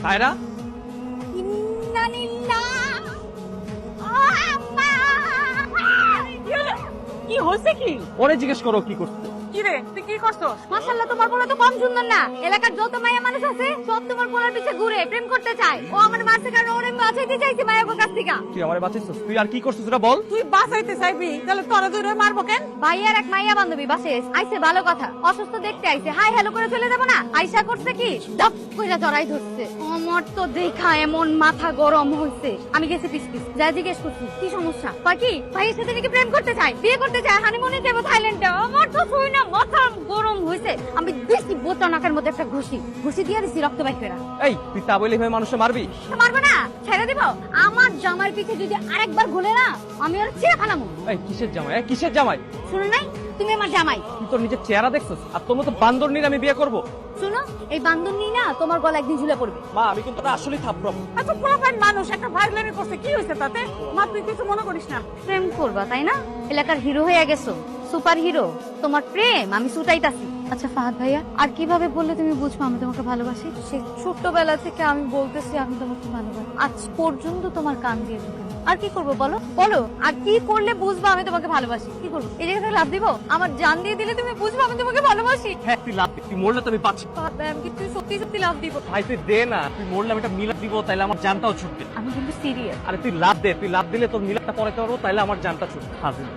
সায়রা কি হয়েছে কি? ওরে জিজ্ঞেস করো কি করছে। কি রে তুই কি করছস? মাশাআল্লাহ তোমার বোন তো কম সুন্দর না। এলাকার যত মায়া মানুষ আছে সব তোমার বোনের পিছে ঘুরে প্রেম করতে চায়। ও আমার মারছে কারণ ওরে বাঁচাইতে চাইছে মায়ার কাছ থেকে। তুই আমারে বাঁচাইছিস, তুই আর কি করছিস সেটা বল। তুই বাঁচাইতে চাইবি তাহলে তোরা দুইরে মারবো কেন? ভাইয়ার এক মাইয়া বান্ধবী বাসে আইছে ভালো কথা, অসুস্থ দেখতে আইছে, হাই হ্যালো করে চলে যাবো না? আইসা করছে কি ডাক কইরা জড়াই ধরছে। আমার তো দেখা এমন মাথা গরম হইছে, আমি গেছি পিস পিস যা জিজ্ঞেস করছি কি সমস্যা। কি ভাইয়ের সাথে নাকি প্রেম করতে চায়, বিয়ে করতে চায়, হানিমুনে যাবো থাইল্যান্ডে। আমার তো শুই না মাথা গরম হইছে, আমি বেশি বোতা নাকের মধ্যে একটা ঘুষি দিয়ে দিছি রক্ত বাইর করে। এই তুই তা বলি ভাই মানুষে মারবি? মারবো না, ছেড়ে দিব। আমার জামার পিছে যদি আরেকবার ঘুরে না আমি আর ছেড়ে ফেলামু। এই কিসের জামাই, কিসের জামাই? শুনো নাই তুমি আমার জামাই? তুই তোর নিজের চেহারা দেখছিস? আর তোর মতো বান্দর নিয়ে আমি বিয়ে করবো? শুনো এই বান্দর নিয়ে না তোমার গলা একদিন ঝুলে পড়বে। মা আমি কিন্তু তোরা আসলেই থাপড়াবো। এত প্রোফাইল মানুষ একটা ভাইলেমি করছে, কি হয়েছে তাতে? মা তুই কিছু মনে করিস না। প্রেম করবা তাই না? এলাকার হিরো হয়ে গেছো, সুপার হিরো। তোমার প্রেম আমি ছুটাইতাছি। আচ্ছা ফাহাদ ভাইয়া, আর কিভাবে বললে তুমি বুঝবো আমি তোমাকে ভালোবাসি? সে ছোট্টবেলা থেকে আমি বলতেছি আমি তোমাকে ভালোবাসি, আজ পর্যন্ত তোমার কান দিয়ে ঢুকে। আর কি করবো বলো বলো, আর কি করলে বুঝবো আমি তোমাকে ভালোবাসি? কি করবো? এই জায়গা থেকে লাভ দিব? আমার জান দিয়ে দিলে তুমি বুঝবো আমি তোমাকে ভালোবাসি? হ্যাঁ তুই লাভ দে, তুই মরলে তো আমি বাঁচি। ফাহাদ ভাই আমি কিন্তু সত্যি সত্যি লাভ দিব। ভাই তুই দে না, তুই মরলে আমি একটা মিলাদ দিব, তাইলে আমার জানটাও ছুটবে। আমি কিন্তু সিরিয়াস। আরে তুই লাভ দে, তুই লাভ দিলে তোর মিলাদটা পড়াইতে পারবো, তাইলে আমার জানটা ছুটবে। হাজির